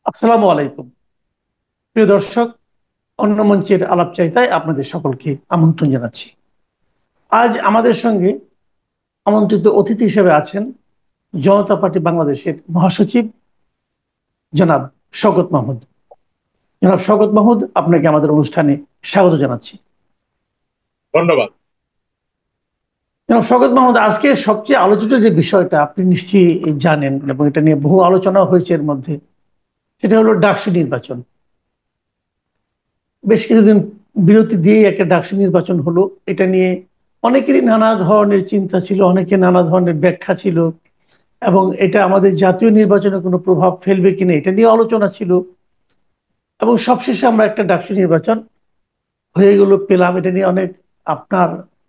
আসসালামু আলাইকুম। প্রিয় দর্শক, অন্য মঞ্চের আলাপচারিতায় আপনাদের সকলকে আমন্ত্রণ জানাচ্ছি। আজ আমাদের সঙ্গে আমন্ত্রিত অতিথি হিসেবে আছেন জনতা পার্টি বাংলাদেশের মহাসচিব জনাব শওকত মাহমুদ। জনাব শওকত মাহমুদ, আপনাকে আমাদের অনুষ্ঠানে স্বাগত জানাচ্ছি। ধন্যবাদ। জনাব শওকত মাহমুদ, আজকে সবচেয়ে আলোচিত যে বিষয়টা আপনি নিশ্চয়ই জানেন এবং এটা নিয়ে বহু আলোচনা হয়েছে এর মধ্যে, সেটা হলো ডাকসু নির্বাচন। বেশ কিছুদিন বিরতি দিয়ে একটা ডাকসু নির্বাচন হলো। এটা নিয়ে অনেকেরই নানা ধরনের চিন্তা ছিল, অনেকে নানা ধরনের ব্যাখ্যা ছিল, এবং এটা আমাদের জাতীয় নির্বাচনে কোনো প্রভাব ফেলবে কিনা এটা নিয়ে আলোচনা ছিল। এবং সবশেষে আমরা একটা ডাকসু নির্বাচন হয়ে গেল, পেলাম। এটা নিয়ে অনেক আপনার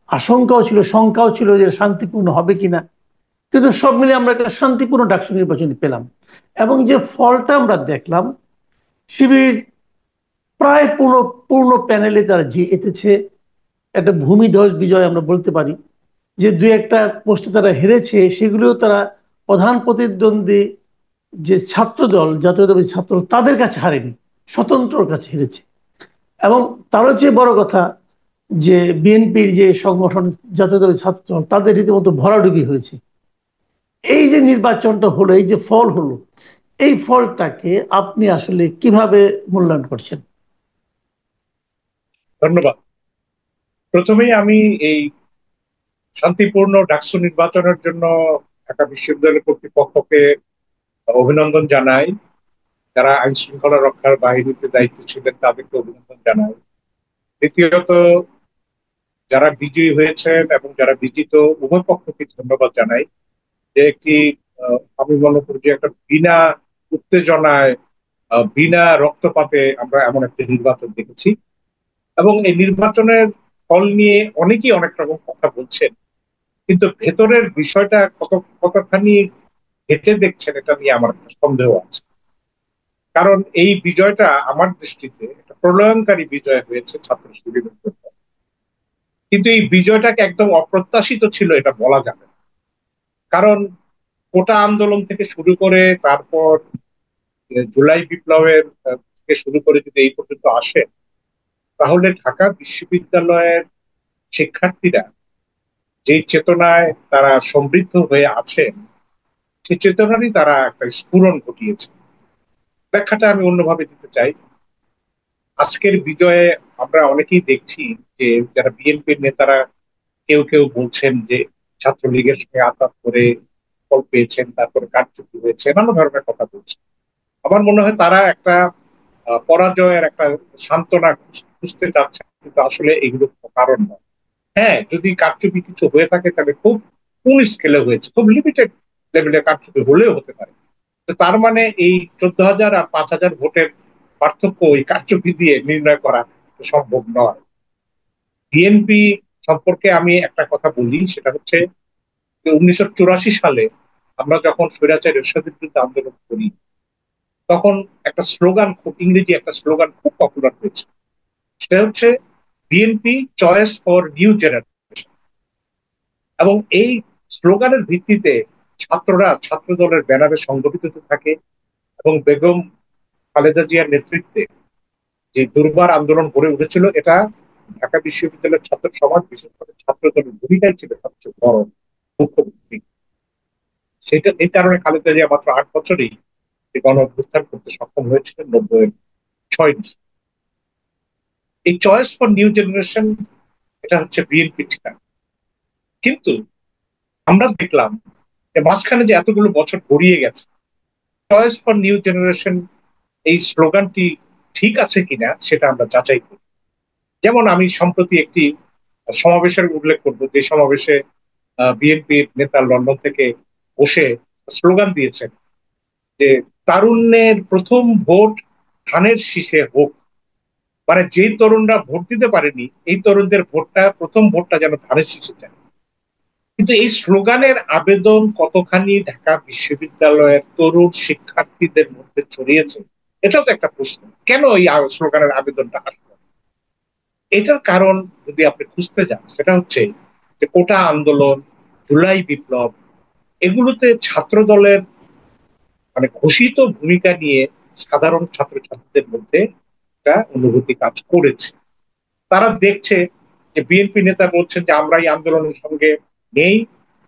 আশঙ্কাও ছিল, শঙ্কাও ছিল যে শান্তিপূর্ণ হবে কিনা, কিন্তু সব মিলে আমরা একটা শান্তিপূর্ণ ডাকসু নির্বাচন পেলাম। এবং যে ফলটা আমরা দেখলাম, শিবির প্রায় পূর্ণ পূর্ণ প্যানেলে তারা জিতেছে। একটা ভূমিধস বিজয় আমরা বলতে পারি। যে দুই একটা পোস্টে তারা হেরেছে, সেগুলিও তারা প্রধান প্রতিদ্বন্দ্বী যে ছাত্র দল, জাতীয়তাবাদী ছাত্র দল, তাদের কাছে হারেনি, স্বতন্ত্রর কাছে হেরেছে। এবং তারও চেয়ে বড় কথা যে বিএনপির যে সংগঠন জাতীয়তাবাদী ছাত্র দল, তাদের রীতিমতো ভরাডুবি হয়েছে। এই যে নির্বাচনটা হলো, এই যে ফল হলো, এই ফলটাকে আপনি আসলে কিভাবে মূল্যায়ন করছেন? ধন্যবাদ। প্রথমেই আমি এই শান্তিপূর্ণ ডাকসু নির্বাচনের জন্য ঢাকা বিশ্ববিদ্যালয় কর্তৃপক্ষকে অভিনন্দন জানাই। যারা আইন শৃঙ্খলা রক্ষার বাহিনীতে দায়িত্ব ছিলেন তাদেরকে অভিনন্দন জানাই। দ্বিতীয়ত, যারা বিজয়ী হয়েছেন এবং যারা বিজিত, উভয় পক্ষকে ধন্যবাদ জানাই। যে একটি আমি মনে করি যে একটা বিনা উত্তেজনায়, বিনা রক্তপাতে আমরা এমন একটা নির্বাচন দেখেছি। এবং এই নির্বাচনের ফল নিয়ে অনেকেই অনেক রকম কথা বলছেন, কিন্তু ভেতরের বিষয়টা কতখানি হেঁটে দেখছেন এটা নিয়ে আমার একটা সন্দেহ আছে। কারণ এই বিজয়টা আমার দৃষ্টিতে একটা প্রলয়ঙ্কারী বিজয় হয়েছে ছাত্র শিবিরের জন্য। কিন্তু এই বিজয়টাকে একদম অপ্রত্যাশিত ছিল এটা বলা যাবে না। কারণ কোটা আন্দোলন থেকে শুরু করে তারপর জুলাই বিপ্লবের থেকে শুরু করে যদি এই পর্যন্ত আসে, তাহলে ঢাকা বিশ্ববিদ্যালয়ের শিক্ষার্থীরা যে চেতনায় তারা সমৃদ্ধ হয়ে আছেন, সেই চেতনারই তারা একটা স্ফুরণ ঘটিয়েছে। ব্যাখ্যাটা আমি অন্যভাবে দিতে চাই। আজকের বিজয়ে আমরা অনেকেই দেখছি যে যারা বিএনপির নেতারা কেউ কেউ বলছেন যে ছাত্রলীগের সঙ্গে আঘাত করে ফল পেয়েছেন, তারপরে কারচুপি হয়েছে, নানা ধরনের কথা বলছে। আমার মনে হয় তারা একটা পরাজয়ের একটা সান্ত্বনা খুঁজতে চাচ্ছে, কিন্তু আসলে এগুলো কোনো কারণ নয়। হ্যাঁ, যদি কারচুপি কিছু হয়ে থাকে তাহলে খুব কোন স্কেলে হয়েছে, খুব লিমিটেড লেভেলে কারচুপি হলেও হতে পারে। তো তার মানে এই 14,000 আর 5,000 ভোটের পার্থক্য ওই কারচুপি দিয়ে নির্ণয় করা সম্ভব নয়। বিএনপি সম্পর্কে আমি একটা কথা বলি, সেটা হচ্ছে যে 1984 সালে আমরা যখন স্বৈরাচার এরশাদের বিরুদ্ধে আন্দোলন করি, তখন একটা স্লোগান, খুব ইংরেজি একটা স্লোগান খুব পপুলার হয়েছে। সেটা হচ্ছে BNP choice for new generation. এবং এই স্লোগানের ভিত্তিতে ছাত্ররা ছাত্র দলের ব্যানারে সংগঠিত হতে থাকে এবং বেগম খালেদা জিয়ার নেতৃত্বে যে দুর্বার আন্দোলন গড়ে উঠেছিল, এটা ঢাকা বিশ্ববিদ্যালয়ের ছাত্র সমাজ, বিশেষ করে ছাত্র দলের ভূমিকাই ছিল সবচেয়ে বড়, মুখ্য ভূমিকা। সেটা এই কারণে খালেদা জিয়া মাত্র 8 বছরেই গণ অভ্যুত্থান করতে সক্ষম হয়েছিলেন 90-6 ডিসেম্বর। এই চয়েস ফর নিউ জেনারেশন, এটা হচ্ছে বিএনপি ঠিকানা। কিন্তু আমরা দেখলাম যে মাঝখানে যে এতগুলো বছর গড়িয়ে গেছে, চয়েস ফর নিউ জেনারেশন এই স্লোগানটি ঠিক আছে কিনা সেটা আমরা যাচাই করি। যেমন আমি সম্প্রতি একটি সমাবেশের উল্লেখ করব, যে সমাবেশে বিএনপির নেতা লন্ডন থেকে বসে স্লোগান দিয়েছেন যে তারুণ্যের প্রথম ভোট ধানের শীষে হোক। মানে যেই তরুণরা ভোট দিতে পারেনি, এই তরুণদের ভোটটা, প্রথম ভোটটা যেন ধানের শীষে যায়। কিন্তু এই স্লোগানের আবেদন কতখানি ঢাকা বিশ্ববিদ্যালয়ের তরুণ শিক্ষার্থীদের মধ্যে ছড়িয়েছে, এটাও তো একটা প্রশ্ন। কেন এই স্লোগানের আবেদনটা আসলো? এটার কারণ যদি আপনি খুঁজতে যান, সেটা হচ্ছে যে কোটা আন্দোলন, জুলাই বিপ্লব, এগুলোতে ছাত্র দলের মানে ঘোষিত ভূমিকা নিয়ে সাধারণ ছাত্রছাত্রীদের মধ্যে একটা অনুভূতি কাজ করেছে। তারা দেখছে যে বিএনপি নেতা বলছেন যে আমরা এই আন্দোলনের সঙ্গে নেই,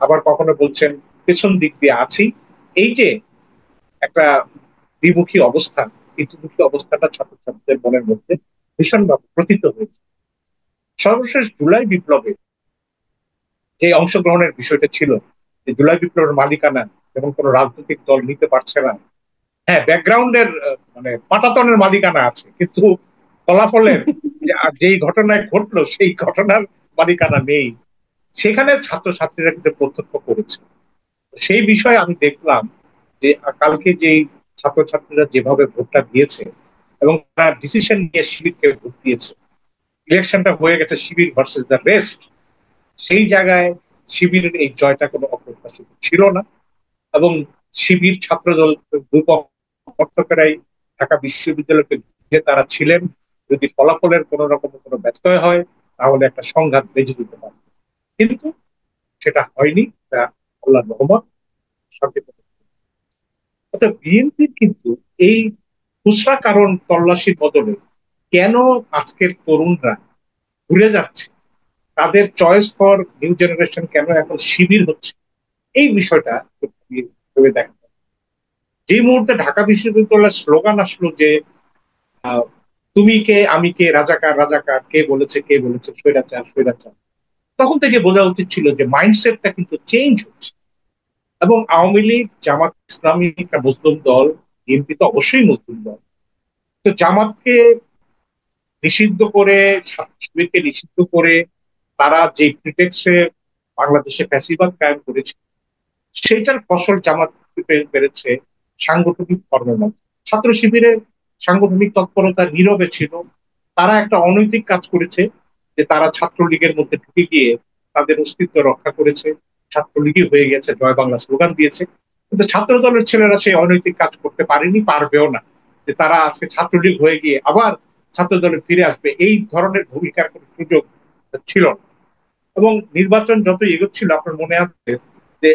আবার কখনো বলছেন পেছন দিক দিয়ে আছি। এই যে একটা দ্বিমুখী অবস্থান, এই দ্বিমুখী অবস্থাটা ছাত্রছাত্রীদের মনের মধ্যে ভীষণভাবে প্রতীত হয়েছে। সর্বশেষ জুলাই বিপ্লবে যে অংশগ্রহণের বিষয়টা ছিল, যে জুলাই বিপ্লবের মালিকানা এবং কোন রাজনৈতিক দল নিতে পারছে না। হ্যাঁ, ব্যাকগ্রাউন্ডের মানে পাটাতনের মালিকানা আছে, কিন্তু ফলাফলের যেই ঘটনায় ঘটলো সেই ঘটনার মালিকানা নেই। সেখানে ছাত্রছাত্রীরা কিন্তু প্রত্যক্ষ করেছে। সেই বিষয়ে আমি দেখলাম যে কালকে যে ছাত্রছাত্রীরা যেভাবে ভোটটা দিয়েছে এবং তারা ডিসিশন নিয়ে শিবিরকে ভোট দিয়েছে, ইলেকশনটা হয়ে গেছে শিবির ভার্সেস দ্য রেস্ট। সেই জায়গায় শিবিরের এই জয়টা কোনো অপ্রত্যাশিত ছিল না, এবং শিবির ছাত্রদল দুপক্ষরাই ঢাকা বিশ্ববিদ্যালয়কে ঘিরে তারা ছিলেন। যদি ফলাফলের কোন রকম কোনো ব্যত্যয় হয় তাহলে একটা সংঘাত বেঁচে দিতে পারে, কিন্তু সেটা হয়নি। তা আল্লাহর রহমত, শান্তিপূর্ণ। অর্থাৎ বিএনপির কিন্তু এই খুচরা কারণ তল্লাশির বদলে কেন আজকের তরুণরা ঘুরে যাচ্ছে, তাদের চয়েস ফর নিউ জেনারেশন কেন এখন শিবির হচ্ছে, এই বিষয়টা ভেবে দেখা যায়। যে মুহূর্তে ঢাকা বিশ্ববিদ্যালয়ের স্লোগান আসলো যে আহ, তুমি কে আমি কে, রাজাকার রাজাকার, কে বলেছে স্বৈরাচার স্বৈরাচার, তখন থেকে বোঝা উচিত ছিল যে মাইন্ডসেটটা কিন্তু চেঞ্জ হচ্ছে। এবং আওয়ামী লীগ, জামাত ইসলামী একটা মুসলিম দল, বিএনপি তো অবশ্যই মুসলিম দল, তো জামাতকে নিষিদ্ধ করে, শিবিরকে নিষিদ্ধ করে তারা যে প্রিটেক্সে বাংলাদেশে ফ্যাসিবাদ কায়েম করেছে, সেটার ফসল জামাত পেরেছে সাংগঠনিক কর্মমত। ছাত্র শিবিরের সাংগঠনিক তৎপরতা নীরবে ছিল। তারা একটা অনৈতিক কাজ করেছে, যে তারা ছাত্রলীগের মধ্যে ঢুকে গিয়ে তাদের অস্তিত্ব রক্ষা করেছে। ছাত্রলীগই হয়ে গেছে, জয় বাংলা স্লোগান দিয়েছে। কিন্তু ছাত্র দলের ছেলেরা সেই অনৈতিক কাজ করতে পারেনি, পারবেও না। যে তারা আজকে ছাত্রলীগ হয়ে গিয়ে আবার ছাত্র দলে ফিরে আসবে, এই ধরনের ভূমিকার কোনো সুযোগ ছিল না। এবং নির্বাচন যত এগোচ্ছিল, আপনার মনে আছে যে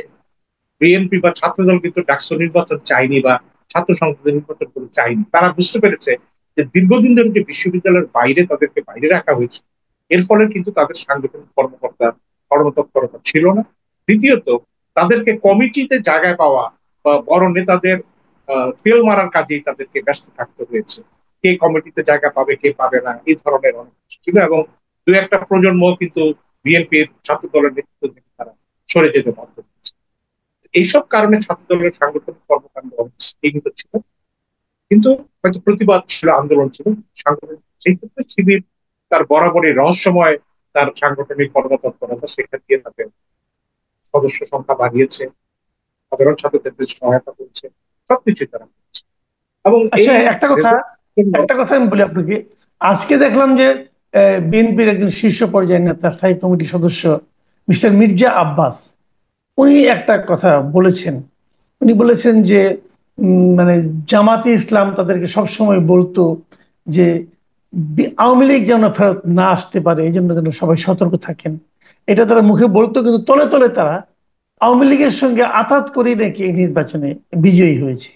বিএনপি বা ছাত্রদল কিন্তু ডাকসু নির্বাচন চায়নি বা ছাত্র সংসদের নির্বাচন করে চায়নি। তারা বুঝতে পেরেছে যে দীর্ঘদিন ধরে যে বিশ্ববিদ্যালয়ের বাইরে তাদেরকে বাইরে রাখা হয়েছে, এর ফলে কিন্তু তাদের সাংগঠনিক কর্মতৎপরতা ছিল না। দ্বিতীয়ত, তাদেরকে কমিটিতে জায়গায় পাওয়া বা বড় নেতাদের তেল মারার কাজেই তাদেরকে ব্যস্ত থাকতে হয়েছে। কে কমিটিতে জায়গা পাবে, কে পাবে না, এই ধরনের অনেক কিছু ছিল। এবং দু একটা প্রজন্ম কিন্তু বিএনপির ছাত্র দলের নেতৃত্ব থেকে তারা সরে যেতে বাধ্য হয়েছে। এইসব কারণে ছাত্র দলের সাংগঠনিক কর্মকাণ্ড অনেক স্থগিত ছিল, কিন্তু হয়তো প্রতিবাদ ছিল, আন্দোলন ছিল সাংগঠনিক। সেই ক্ষেত্রে শিবির তার বরাবরই রহস্যময় তার সাংগঠনিক কর্মতৎপরতা সেখান দিয়ে তাদের সদস্য সংখ্যা বাড়িয়েছে, সাধারণ ছাত্রদের সহায়তা করছে, সবকিছু তারা করছে। এবং আচ্ছা, এই একটা কথা আমি বলি আপনাকে। আজকে দেখলাম যে বিএনপির একজন শীর্ষ পর্যায়ের নেতা, স্থায়ী কমিটির সদস্য মিস্টার মির্জা আব্বাস, উনি একটা কথা বলেছেন। উনি বলেছেন যে মানে জামাতে ইসলাম তাদেরকে সবসময় বলতো যে আওয়ামী লীগ যেন ফেরত না আসতে পারে, এই জন্য যেন সবাই সতর্ক থাকেন। এটা তারা মুখে বলতো, কিন্তু তলে তলে তারা আওয়ামী লীগের সঙ্গে আতাত করে নাকি এই নির্বাচনে বিজয়ী হয়েছে।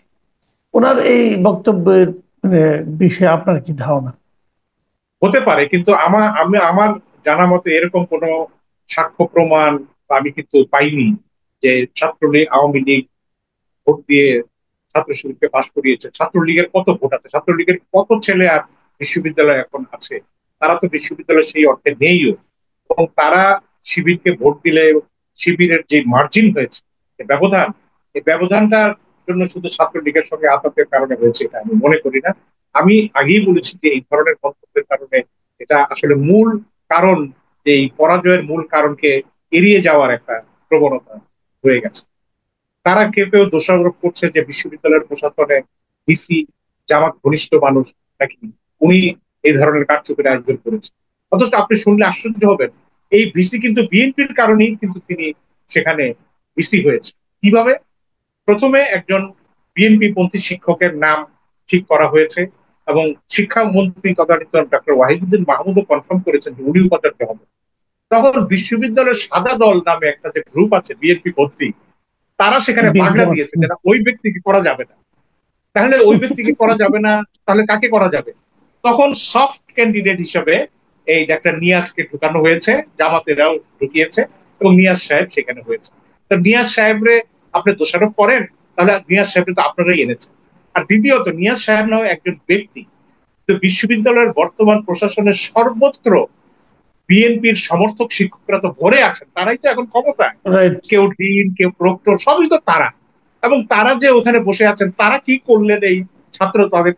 ওনার এই বক্তব্যের মানে বিষয়ে আপনার কি ধারণা? হতে পারে, কিন্তু আমার জানা মতে এরকম কোনো সাক্ষ্য প্রমাণ আমি কিন্তু পাইনি যে ছাত্রলীগ আওয়ামী লীগ ভোট দিয়ে ছাত্র শিবিরকে পাশ করিয়েছে। ছাত্রলীগের কত ভোট আছে, ছাত্রলীগের কত ছেলে আর বিশ্ববিদ্যালয় এখন আছে, তারা তো বিশ্ববিদ্যালয় সেই অর্থে নেইও। এবং তারা শিবিরকে ভোট দিলে শিবিরের যে মার্জিন হয়েছে, ব্যবধান, এই ব্যবধানটার জন্য শুধু ছাত্রলীগের সঙ্গে আতঙ্কের কারণে হয়েছে এটা আমি মনে করি না। আমি আগেই বলেছি যে এই ধরনের মন্তব্যের কারণে এটা আসলে মূল কারণ, যে এই পরাজয়ের মূল কারণকে এড়িয়ে যাওয়ার একটা প্রবণতা হয়ে গেছে। তারা কেউ কেউ দোষারোপ করছে যে বিশ্ববিদ্যালয়ের প্রশাসনে ভিসি জামাত ঘনিষ্ঠ মানুষ নাকি উনি এই ধরনের কারচুপির আয়োজন করেছেন। অথচ আপনি শুনলে আশ্চর্য হবেন, এই ভিসি কিন্তু বিএনপির কারণেই কিন্তু তিনি সেখানে ভিসি হয়েছে। কিভাবে? প্রথমে একজন বিএনপি পন্থী শিক্ষকের নাম ঠিক করা হয়েছে, এবং শিক্ষামন্ত্রী তদানীত ডক্টর ওয়াহিদুদ্দিন মাহমুদও কনফার্ম করেছেন যে উনি উপাচার্য হবে। তখন বিশ্ববিদ্যালয়ের সাদা দল নামে একটা যে গ্রুপ আছে বিএনপি ভর্তি, তারা সেখানে বিএনপি বাগড়া জামাত। দিয়েছে, যেটা ওই ব্যক্তিকে করা যাবে না। তাহলে ওই ব্যক্তিকে করা যাবে না, তাহলে কাকে করা যাবে? তখন সফট ক্যান্ডিডেট হিসেবে এই ডাক্তার নিয়াজকে ঢুকানো হয়েছে, জামাতেরাও ঢুকিয়েছে, এবং নিয়াজ সাহেব সেখানে হয়েছে। তো নিয়াজ সাহেবরে আপনি দোষারোপ করেন, তাহলে নিয়াজ সাহেব তো আপনারাই এনেছেন। আর দ্বিতীয়ত, নিয়াজ সাহেব নয় একজন ব্যক্তি, তো বিশ্ববিদ্যালয়ের বর্তমান প্রশাসনের সর্বত্র বিএনপির সমর্থক শিক্ষকরা তো ভরে আছেন, তারাই তো এখন ক্ষমতায়। রাইট। কেউ ডিন, কেউ প্রক্টর, সবই তো তারা। এবং তারা যে ওখানে বসে আছেন, তারা কি করলেন এই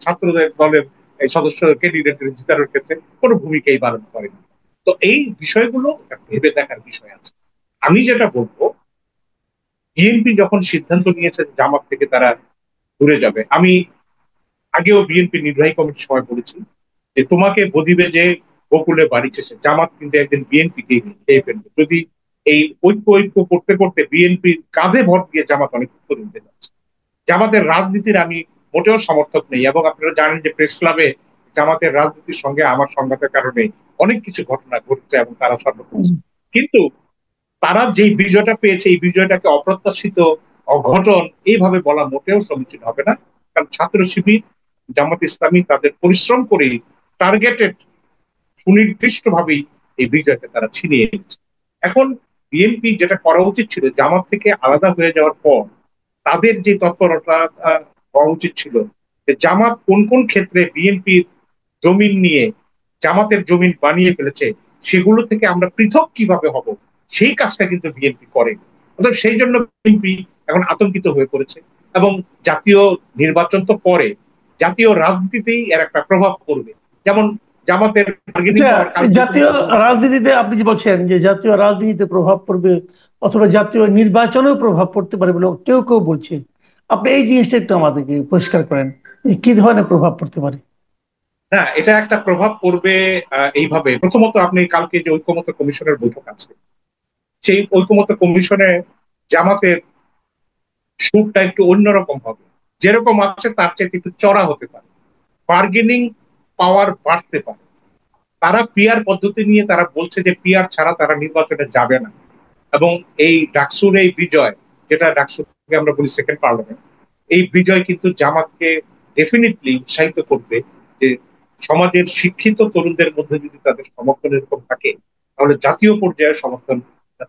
ছাত্রদের দলের এই সদস্য ক্যান্ডিডেট জিতানোর ক্ষেত্রে? কোনো ভূমিকাই পালন করেনি। তো এই বিষয়গুলো ভেবে দেখার বিষয় আছে। আমি যেটা বলবো, বিএনপি যখন সিদ্ধান্ত নিয়েছে জামাত থেকে তারা দূরে যাবে, আমি আগেও বিএনপি নির্বাহী কমিটির সময় বলেছি যে তোমাকে বদিবে যে বকুলে বাড়ি শেষে, জামাত কিন্তু একদিন বিএনপি কে খেয়ে ফেলবে যদি এই ঐক্য ঐক্য করতে করতে বিএনপির কাঁধে ভর দিয়ে জামাত অনেক উত্তর দিতে যাচ্ছে। জামাতের রাজনীতির আমি মোটেও সমর্থক নেই, এবং আপনারা জানেন যে প্রেস ক্লাবে জামাতের রাজনীতির সঙ্গে আমার সংঘাতের কারণে অনেক কিছু ঘটনা ঘটছে এবং তারা সর্বত্র। কিন্তু তারা যেই বিজয়টা পেয়েছে, এই বিজয়টাকে অপ্রত্যাশিত, অঘটন এইভাবে বলা মোটেও সমীচীন হবে না। কারণ ছাত্র শিবির, জামাত ইসলামী তাদের পরিশ্রম করে টার্গেটেড, সুনির্দিষ্ট ভাবেই এই বিজয়কে তারা ছিনিয়ে এনেছে। এখন বিএনপি যেটা করা উচিত ছিল, জামাত থেকে আলাদা হয়ে যাওয়ার পর তাদের যে তৎপরতা হওয়া উচিত ছিল, যে জামাত কোন কোন ক্ষেত্রে বিএনপির জমিন নিয়ে জামাতের জমিন বানিয়ে ফেলেছে, সেগুলো থেকে আমরা পৃথক কিভাবে হব, সেই কাজটা কিন্তু বিএনপি করে। অর্থাৎ সেই জন্য বিএনপি এখন আতঙ্কিত হয়ে পড়েছে। এবং জাতীয় নির্বাচন তো পরে, জাতীয় রাজনীতিতেই এর একটা প্রভাব পড়বে। যেমন জামাতের বার্গেনিং আচ্ছা, পাওয়ার কালকে জাতীয় রাজনীতিতে আপনি যে বলছেন যে জাতীয় রাজনীতিতে প্রভাব পড়বে অথবা জাতীয় নির্বাচনেও প্রভাব পড়তে পারে বলে কেউ কেউ বলছে, আপনি এই জিনিসটা একটু আমাদেরকে পরিষ্কার করেন যে কি ধরনের প্রভাব পড়তে পারে। না, এটা একটা প্রভাব পড়বে এইভাবে। প্রথমত, আপনি কালকে যে ঐকমত্য কমিশনের বৈঠক আছে, সেই ঐকমত্য কমিশনে জামাতের সুরটা একটু অন্যরকম হবে। যেরকম আছে তার চাইতে একটু চড়া হতে পারে, বার্গেনিং পাওয়ার বাড়তে পারে। তারা পিআর পদ্ধতি নিয়ে তারা বলছে যে পিআর ছাড়া তারা নির্বাচনে যাবে না। এবং এই ডাকসুর এই বিজয়, যেটা ডাকসুকে আমরা বলি সেকেন্ড পার্লামেন্ট, এই বিজয় কিন্তু জামাতকে ডেফিনেটলি উৎসাহিত করবে যে সমাজের শিক্ষিত তরুণদের মধ্যে যদি তাদের সমর্থন এরকম থাকে, তাহলে জাতীয় পর্যায়ে সমর্থন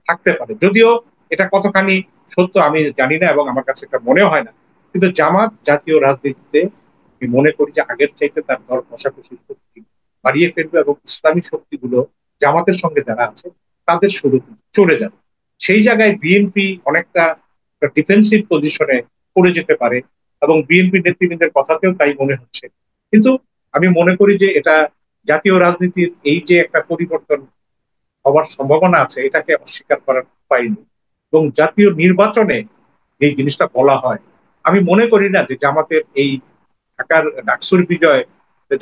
থাকতে পারে। যদিও এটা কতখানি সত্য আমি জানি না, এবং আমার কাছে এটা মনে হয় না। কিন্তু জামাত জাতীয় রাজনীতিতে আমি মনে করি যে আগের চাইতে তার দর কষাকষির শক্তি বাড়িয়ে ফেলবে, এবং ইসলামী শক্তিগুলো জামাতের সঙ্গে যারা আছে তাদের শুরু চলে যাবে। সেই জায়গায় বিএনপি অনেকটা ডিফেন্সিভ পজিশনে পড়ে যেতে পারে, এবং বিএনপি নেতৃবৃন্দের কথাতেও তাই মনে হচ্ছে। কিন্তু আমি মনে করি যে এটা জাতীয় রাজনীতির এই যে একটা পরিবর্তন হওয়ার সম্ভাবনা আছে, এটাকে অস্বীকার করার উপায় নেই। এবং জাতীয় নির্বাচনে এই জিনিসটা বলা হয়, আমি মনে করি না যে জামাতের এই ঢাকার ডাকসুর বিজয়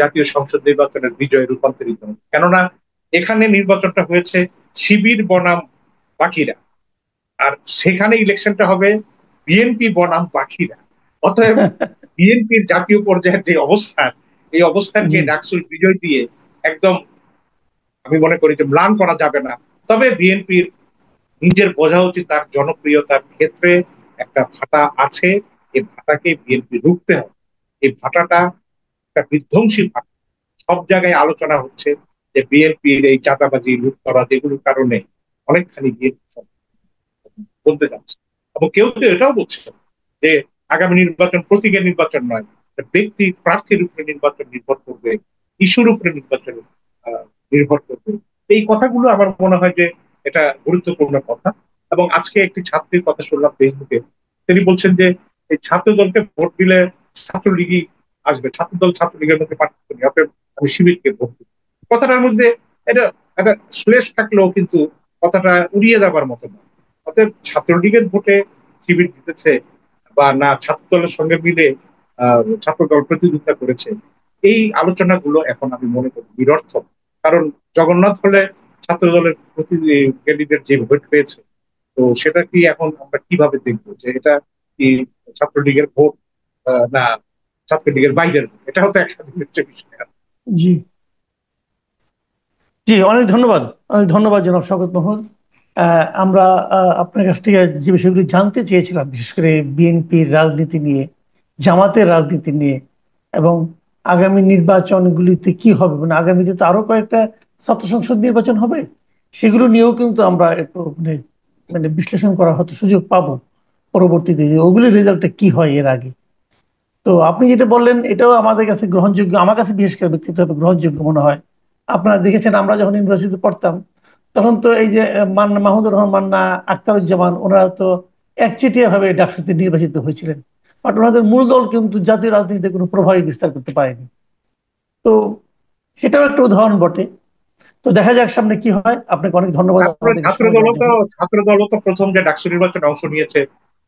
জাতীয় সংসদ নির্বাচনের বিজয়ে রূপান্তরিত হবে। কেননা এখানে নির্বাচনটা হয়েছে শিবির বনাম বাকিরা, আর সেখানে ইলেকশনটা হবে বিএনপি বনাম বাকিরা। অতএব বিএনপির জাতীয় পর্যায়ের যে অবস্থান, এই অবস্থানকে জি। ডাকসুর বিজয় দিয়ে একদম আমি মনে করি যে ম্লান করা যাবে না। তবে বিএনপির নিজের বোঝা উচিত তার জনপ্রিয়তার ক্ষেত্রে একটা ভাটা আছে, এই ভাটাকে বিএনপি রুখতে হবে। এই ভাটাটা একটা বিধ্বংসী ভাটা। সব জায়গায় আলোচনা হচ্ছে যে বিএনপির এই চাঁদাবাজি, লুটতরা, যেগুলোর কারণে অনেকখানি বিএনপি বলতে যাচ্ছে। এবং কেউ কেউ এটাও বলছে যে আগামী নির্বাচন প্রতীকের নির্বাচন নয়, ব্যক্তি প্রার্থীর উপরে নির্বাচন নির্ভর করবে, ইস্যুর উপরে নির্বাচন আহ, নির্ভর করবে। এই কথাগুলো আমার মনে হয় যে এটা গুরুত্বপূর্ণ কথা। এবং আজকে একটি ছাত্রীর কথা শুনলাম ফেসবুকে, তিনি বলছেন যে এই ছাত্র দলকে ভোট দিলে ছাত্রলীগই আসবে, ছাত্রদল ছাত্রলীগের মধ্যে পার্থক্য নেই, অতএব আমি শিবিরকে ভোট দিব। কথাটার মধ্যে এটা একটা শ্লেষ থাকলেও কিন্তু কথাটা উড়িয়ে যাবার মতো না। অতএব ছাত্রলীগের ভোটে শিবির জিতেছে বা না ছাত্র দলের সঙ্গে মিলে ছাত্র দল প্রতিদ্বন্দ্বিতা করেছে, এই আলোচনাগুলো এখন আমি মনে করি নিরর্থক। কারণ জগন্নাথ হলে ছাত্র দলের প্রতি ক্যান্ডিডেট যে ভোট পেয়েছে, তো সেটা কি এখন আমরা কিভাবে দেখবো যে এটা কি ছাত্রলীগের ভোট না ছাত্রলীগের বাইরের ভোট? এটা হতো একটা বিষয়। জি। জি, অনেক ধন্যবাদ। অনেক ধন্যবাদ জনাব শওকত মাহমুদ। আমরা আপনার কাছ থেকে যে বিষয়গুলি জানতে চেয়েছিলাম, বিশেষ করে বিএনপির রাজনীতি নিয়ে, জামাতের রাজনীতি নিয়ে এবং আগামী নির্বাচনগুলিতে কি হবে, মানে আগামীতে তো আরো কয়েকটা ছাত্র সংসদ নির্বাচন হবে, সেগুলো নিয়েও কিন্তু আমরা একটু মানে মানে বিশ্লেষণ করার হয়তো সুযোগ পাবো পরবর্তীতে, যে ওগুলির রেজাল্টটা কি হয় এর আগে। তো আপনি যেটা বললেন এটাও আমাদের কাছে গ্রহণযোগ্য, আমার কাছে বিশেষ করে ব্যক্তিগতভাবে গ্রহণযোগ্য মনে হয়। আপনারা দেখেছেন আমরা যখন ইউনিভার্সিটিতে পড়তাম তখন তো এই যে মান্না মাহমুদুর রহমান মান্না, আখতারুজ্জামান, ওনারা তো একচেটিয়া ভাবে ডাকসুতে নির্বাচিত হয়েছিলেন, বাট ওনাদের মূল দল কিন্তু জাতীয় রাজনীতিতে কোনো প্রভাবই বিস্তার করতে পারেনি। তো সেটাও একটা উদাহরণ বটে। তো দেখা যাক সামনে কি হয়। আপনাকে অনেক ধন্যবাদ তারপরে আমাদেরকে সময় দেওয়ার জন্য। ছাত্র দলও তো প্রথম যে ডাকসু নির্বাচনে অংশ নিয়েছে,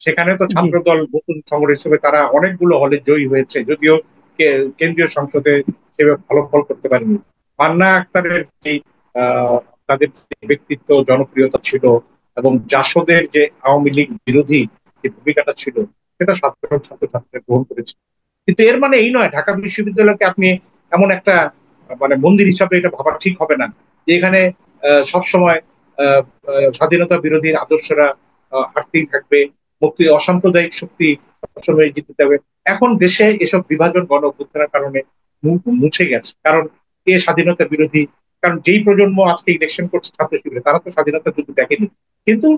সেখানে তো জি। ছাত্র দল নতুন সংগঠন হিসেবে তারা অনেকগুলো হলে জয়ী হয়েছে, যদিও কেন্দ্রীয় সংসদে সেভাবে ভালো ফল করতে পারেনি। মান্না আক্তারের যে আহ, তাদের যে ব্যক্তিত্ব জনপ্রিয়তা ছিল এবং জাসদের যে আওয়ামী লীগ বিরোধী যে ভূমিকাটা ছিল, সেটা সাধারণ ছাত্রছাত্রীরা গ্রহণ করেছে। কিন্তু এর মানে এই নয় ঢাকা বিশ্ববিদ্যালয়কে আপনি এমন একটা মানে মন্দির হিসাবে এটা ভাবা ঠিক হবে না যে এখানে সবসময় স্বাধীনতা বিরোধীর আদর্শরা হারতেই থাকবে, মুক্তি অসাম্প্রদায়িক শক্তি সবসময় জিততে হবে। এখন দেশে এসব বিভাজন গণ অভ্যুত্থানের কারণে মুছে গেছে, কারণ কে স্বাধীনতা বিরোধী, কারণ যেই প্রজন্ম আজকে ইলেকশন করছে ছাত্র শিবিরে, তারা তো স্বাধীনতা যুদ্ধ দেখেনি, কিন্তু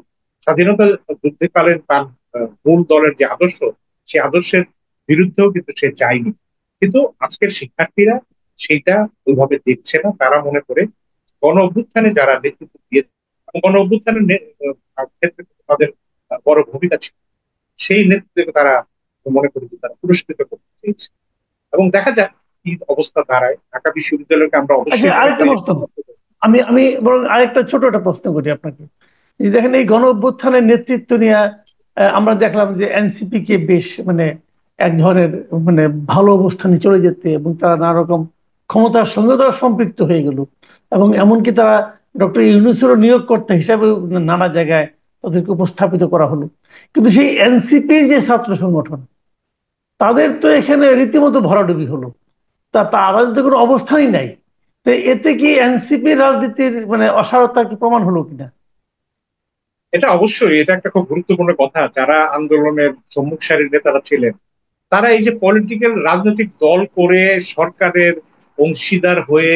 স্বাধীনতা যুদ্ধকালীন তার মূল দলের যে আদর্শ, সেই আদর্শের বিরুদ্ধেও কিন্তু সে যায়নি। কিন্তু আজকের শিক্ষার্থীরা সেইটা ওইভাবে দেখছে না, তারা মনে করে গণ অভ্যুত্থানে যারা নেতৃত্ব দিয়েছে, গণ অভ্যুত্থানের ক্ষেত্রে তাদের বড় ভূমিকা ছিল, সেই নেতৃত্বকে তারা মনে করি যে তারা পুরস্কৃত করতে চেয়েছে। এবং দেখা যাক কি অবস্থা দাঁড়ায়। ঢাকা বিশ্ববিদ্যালয়কে আমরা আচ্ছা, অবশ্যই মনে আরেকটা করি। প্রশ্ন, আমি আমি বরং আরেকটা ছোট একটা প্রশ্ন করি আপনাকে। এই দেখেন, এই গণ অভ্যুত্থানের নেতৃত্ব নিয়ে আমরা দেখলাম যে এনসিপি কে বেশ মানে এক ধরনের মানে ভালো অবস্থানে চলে যেতে, এবং তারা নানা রকম ক্ষমতার সঙ্গে তারা সম্পৃক্ত হয়ে গেল, এবং এমনকি তারা ডক্টর ইউনূসেরও নিয়োগকর্তা হিসাবে নানা জায়গায় তাদেরকে উপস্থাপিত করা হলো। কিন্তু সেই এনসিপির যে ছাত্র সংগঠন, তাদের তো এখানে রীতিমতো ভরাডুবি হলো, তাদের তো কোনো অবস্থানই নাই। তো এতে কি এনসিপি রাজনীতির মানে অসারতা কি প্রমাণ হলো কিনা? এটা অবশ্যই, এটা একটা খুব গুরুত্বপূর্ণ কথা। যারা আন্দোলনের সম্মুখ সারির নেতারা ছিলেন, তারা এই যে পলিটিক্যাল রাজনৈতিক দল করে সরকারের অংশীদার হয়ে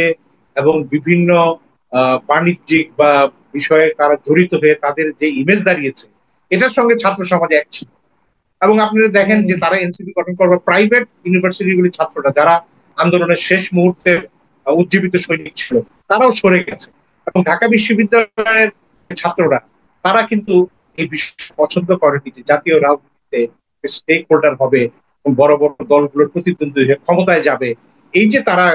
এবং বিভিন্ন বাণিজ্যিক বা বিষয়ে তারা জড়িত হয়ে তাদের যে ইমেজ দাঁড়িয়েছে, এটার সঙ্গে ছাত্র সমাজ এক ছিল। এবং আপনারা দেখেন যে তারা এনসিপি গঠন করবার প্রাইভেট ইউনিভার্সিটিগুলির ছাত্ররা যারা আন্দোলনের শেষ মুহূর্তে উজ্জীবিত সৈনিক ছিল, তারাও সরে গেছে। এবং ঢাকা বিশ্ববিদ্যালয়ের ছাত্ররা, তারা কিন্তু এই বিষয় পছন্দ করেনি যে জাতীয় রাজনীতিতে স্টেক হোল্ডার হবে এবং বড় বড় দলগুলোর প্রতিদ্বন্দ্বী হয়ে ক্ষমতায় যাবে। এই যে তারা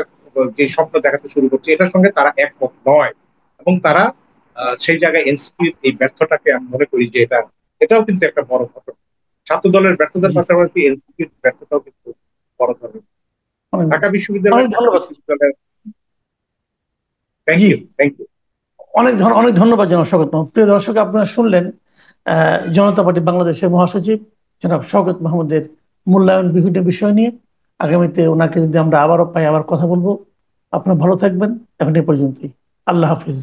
যে স্বপ্ন দেখাতে শুরু করছে, এটার সঙ্গে তারা একমত নয়। এবং তারা সেই জায়গায় এনসিপির এই ব্যর্থটাকে আমি মনে করি যে এটাও কিন্তু একটা বড় ঘটনা। ছাত্র দলের ব্যর্থতার জি। পাশাপাশি এনসিপির ব্যর্থতাও কিন্তু বড় ধরনের। অনেক ঢাকা অনেক বিশ্ববিদ্যালয় ধন্যবাদ। থ্যাংক জি, ইউ, থ্যাংক ইউ। অনেক ধন্যবাদ জনাব শওকত মাহমুদ। প্রিয় দর্শক, আপনারা শুনলেন জনতা পার্টি বাংলাদেশের মহাসচিব জনাব শওকত মাহমুদের মূল্যায়ন বিভিন্ন বিষয় নিয়ে। আগামীতে ওনাকে যদি আমরা আবারও পাই, আবার কথা বলবো। আপনারা ভালো থাকবেন। এখন এ পর্যন্তই। আল্লাহ হাফিজ।